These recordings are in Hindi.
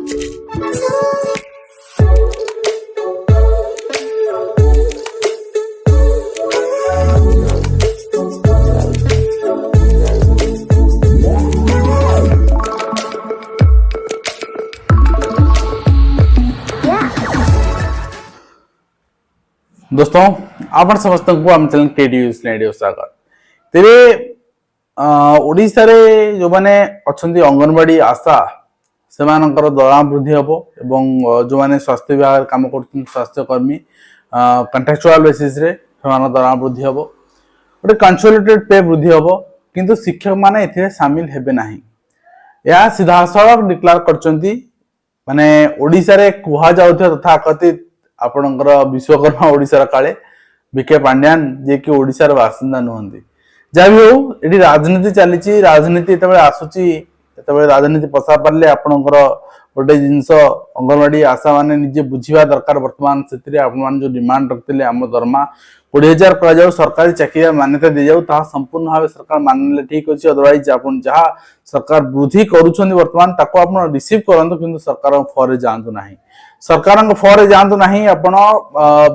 दोस्तों आपण समस्त को आम चैनल केडीयू स्वागत। तेरे ओडिशा रे जो माने अछंती अंगनवाड़ी आशा से मानकर दरमा वृद्धि हबो एवं जो माने स्वास्थ्य विभाग काम करथि स्वास्थ्य कर्मी कॉन्ट्रैक्चुअल बेसिस रे समान दरमा वृद्धि हबो, गोटे कंसोलिडेटेड पे वृद्धि हबो, किंतु शिक्षक माने एथिरे शामिल हेबे नाही। या सीधा सड़क डिक्लेयर करचंती माने ओडिशा रे कुहा जाउथि तथा कथित आपणकर विश्वकर्मा ओडिशा काले बीके पांड्यान जे कि ओडिशा बासिंदा नुहंती। जहाँ भी हो ये राजनीति चली राजनीति आसूची राजनीति पशा पारे आपणकर गोटे जिनस अंगनवाड़ी आशा माने निजे बुझा दरकार। वर्तमान से आपण जो डिमांड रखते आम दरमा 20,000 कर सरकारी चाकरी मान्यता दी जाऊ ता संपूर्ण भाव सरकार मानले ठीक अच्छे। अदरवाइज आपण जहाँ सरकार वृद्धि करुछन वर्तमान ताको आपण रिसीव करंतु, किंतु सरकार फरे जांतु नाही। सरकार फरे जातु ना आपण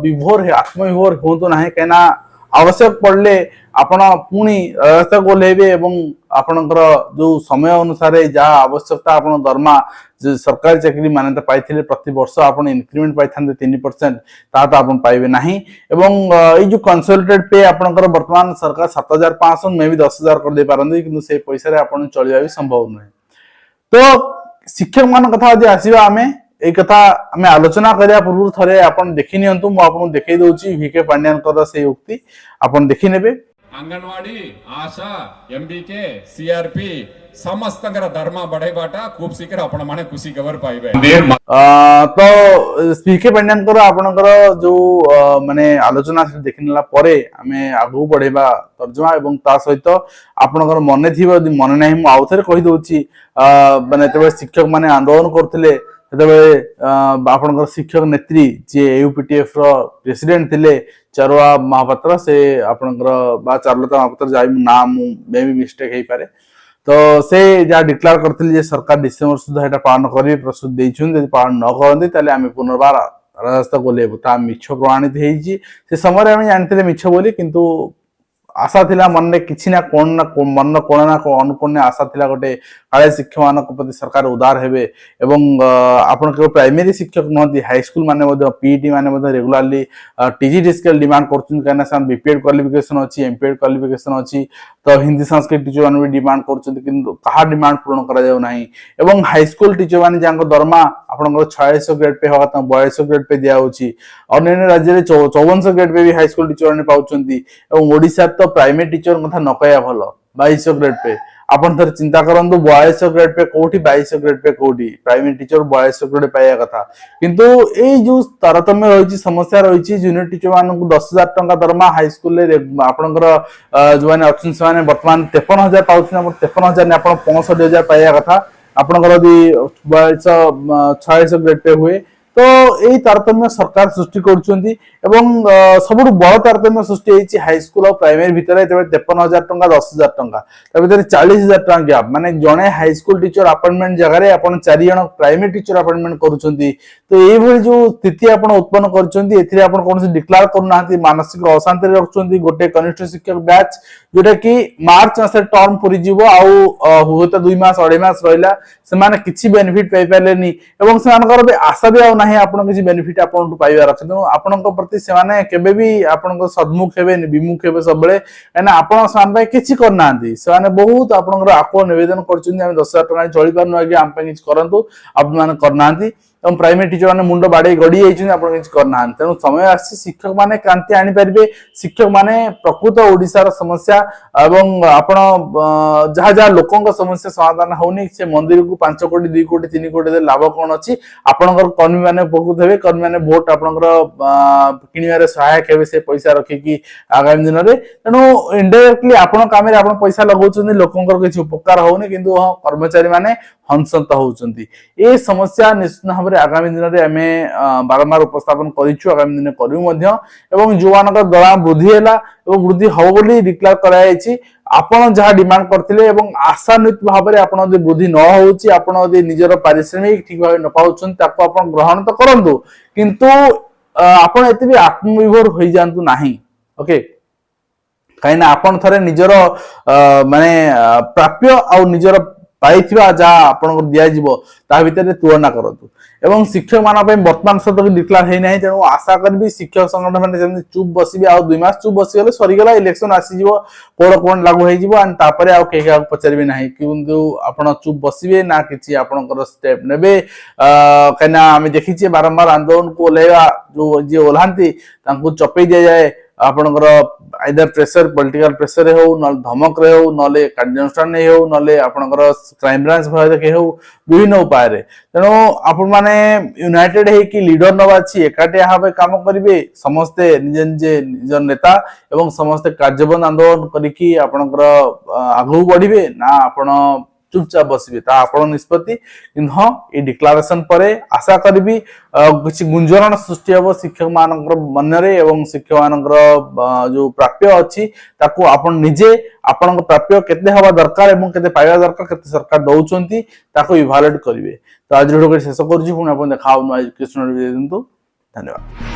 विभोर आत्मविभोर हूँ ना, कहीं आवश्यक पड़े आपण पुणी रास्ता गोलेबे एवं आपणकर जो समय अनुसार जहाँ आवश्यकता आप दरमा सरकारी चाकरी मान्यता पाई प्रति वर्ष आप इंक्रीमेंट पाई 3% ता तो आप पाइबे नहीं। एवं ये जो कंसोलिडेटेड पे आपणकर वर्तमान सरकार 7,500 मे भी 10,000 कर दे पारंती, किंतु से पैसा आपण चलिया भी संभव नुहे। तो शिक्षक मान कथा यदि आसीबा आमे एक कथा आमे आलोचना करिया पूर्व थरे आपण देखि नियंतु मु आपन देखै दउची वीके पांड्यान कथा से उक्ति आपण देखि नेबे। अंगनवाड़ी आशा एमबीके सीआरपी समस्त धर्म बढ़े बाटा खूब शीघ्र आपण माने खुशी खबर पाइबे। तो वीके पांड्यान कर आपनकर जो माने आलोचना से देखिनला परे आमे आगु बढ़ेबा तर्जुमा एवं ता सहित आपनकर मने थिबो मने नाही मु आउथरे कहि दउची माने तबे शिक्षक माने आंदोलन करथिले आपनकर शिक्षक नेत्री जे यूपीटीएफ रो प्रेसिडेंट थिले चारुआ महापात्र से आपनकर बा चारुलता महापात्र जाई नाम मे भी मिस्टेक हे पारे। तो से जा डिक्लेयर करथिले जे सरकार डिसेंबर सुधा एटा पालन करिवे प्रस्तुत देइछुन। यदि पालन न करंती ताले आमे पुनर्बार रास्ता गोलेबु ता मिछ प्रमाणित हेइछि। से समय आमे जानथिले मिछ बोली, किंतु आशा थिला मन में किछि ना मन कोण ना अनुकोण आशा थिला गोटे काले शिक्षक मान प्रति सरकार उदार हेबे एवं आपण केवल प्राइमरी शिक्षक नहति हाई स्कूल माने मध्ये पीईटी माने मध्ये रेगुलरली टीजीटी स्केल डिमांड करछन, काना सान बीपीएड क्वालिफिकेशन अछि एमपीएड क्वालिफिकेशन अछि। तो हिंदी संस्कृत टीचर माने भी डिमांड करछन, किंतु कहा डिमांड पूर्ण करा जाउ नाही। एवं हाई स्कूल टीचर माने जांको दरमा आपनकर 4600 ग्रेड पे होगा त 4200 ग्रेड पे दिया होछि। अन्य राज्य रे 5400 ग्रेड पे भी हाई स्कूल टीचर माने पाउछंती। एवं ओडिसा तो प्राइमरी टीचर कथा न कहया भलो 2200 ग्रेड पे आपण थर चिंता करंतु 4200 ग्रेड पे कोठी 2200 ग्रेड पे कोठी प्राइमरी टीचर 4200 ग्रेड पाया कथा। किंतु ए जो तारतम्य रहिछि समस्या रहिछि जूनियर टीचर मानन को 10,000 टंका दरमा हाई स्कूल रे आपनकर जो माने अछन से माने वर्तमान 53,000 पाउछन, 53,000 ने आपण 65,000 पाया कथा। आपनकर यदि 4600 ग्रेड पे हुए तो यही तारतम्य सरकार सृष्टि करुछंती। एवं सबुठ बड़ तारतम्य सृष्टि होइछि हाई स्कूल और प्राइमरी भितर 53,000 टंका 10,000 टंका ता भितर 40,000 टंका गैप। माने जणे हाई स्कूल टीचर अपॉइंटमेंट जगह रे आपण 4 जण प्राइमरी टीचर अपॉइंटमेंट करुछंती। तो एई भली जो स्थिति आपण उत्पन्न करुछंती एथिरे आपण कोनसे डिक्लेयर करूनांती, मानसिक अशांति रखुछंती। गोटे कनिष्ठ शिक्षक बैच जोटा कि मार्च मासे टर्म पुरी जीवो आउ होता 2 मास 2.5 मास रहिला से माने किछि बेनिफिट पाइ पालेनी एवं से मानकर बे आशा भी आ नाही आपण किछि बेनिफिट आपण पाइबा रखनु। आपण को प्रति से माने केबे भी आपण को सद्मुख हेबे विमुख हेबे सबले, एना आपण सान भाई किछि करनांती से माने बहुत आपण आको निवेदन करछुन हम 10,000 टका चली पारनु आगे हम पे किछि करंतु आप माने करनांती। एवं प्राइमरी टीचर माने मुंडो बाडे गडी आइछन आपण किछि करनांती। तेनु समय आसी शिक्षक माने क्रांति आनी परिबे। शिक्षक माने प्रकृत ओडिसा रो समस्या एवं आपण जहा जहा लोकंक समस्या समाधान होनी से मंदिर को 5 कोटी 2 कोटी 3 कोटी दे लाभ कोन अछि आपनकर कर्मी माने बहुत हेबे। कर्मी माने वोट आपनकर किनिवारे सहायक हेबे से पैसा रखि कि आगामी दिन रे। तेनु इनडायरेक्टली आपण काम रे आपण पैसा लगाउछन लोकंकर किछि उपकार होउनी, किंतु कर्मचारी माने हंसत होउचंती ए समस्या निश्चित भाव में आगामी दिन में आमे बारंबार उपस्थापन करिछु आगामी दिन करिउ मध्य एवं जुवानक दरा वृद्धि हैला एवं वृद्धि हो बोली डिक्लेयर करायछि आपण जहाँ डिमांड करथिले एवं आशान्वित भाव में आपण यदि वृद्धि न होउछि आपण यदि निजर पारिश्रमिक ठीक भाव न पाउछन ताको आपण ग्रहण तो करंतु किंतु आपण एते भी आत्मनिर्भर होई जानतु नाही ओके कहीं आपण थरे निजर माने प्राप्य आ निजर पाइथिबा जहाँ आपन दिया जिवो ता भितर तुलना करतु एवं शिक्षक मान वर्तमान सहित डिक्लेयर है ना तेणु आशा करी शिक्षक संगठन मैंने चुप बसबे आ 2 मास चुप बसीगले सरीगला इलेक्शन आसीज कोड कोड लागू हो पचारे ना कि आप चुप बसबे ना कि आपंकर स्टेप ने कहीं आम देखीचे बारंबार आंदोलन को ओल्लैवा जो जी ओल्हांती चपे दि जाए आपणकर आइदर प्रेशर पॉलिटिकल प्रेशर हो न धमक रे हो नले कार्यानुष्ठान नहीं हो नले आपणकर क्राइम ब्रांच भय हो विभिन्न उपाय रे तेणु आपण माने यूनाइटेड है कि लीडर नवा अछि एकाटे भाबे काम करिवे समस्ते निज निज नेता एवं समस्ते कार्यबंद आंदोलन करिकी आपणकर आगु बढ़िबे ना आपण चुपचाप बसबे ता आपण निष्पत्ति किंतु हाँ ये डिक्लेरेशन पर आशा करी किसी गुंजरण सृष्टि हम शिक्षक मानकर मन रे एवं शिक्षक मानकर जो प्राप्य अच्छी ताकू आपण निजे आपण प्राप्य केते हवा दरकार एवं केते पाइबा दरकार केते सरकार दउचंती ताकू इभालुएट करिवे तो आज वीडियो शेष करूची पुणी आपण देखा एजुकेशनल वीडियो दिंतु धन्यवाद।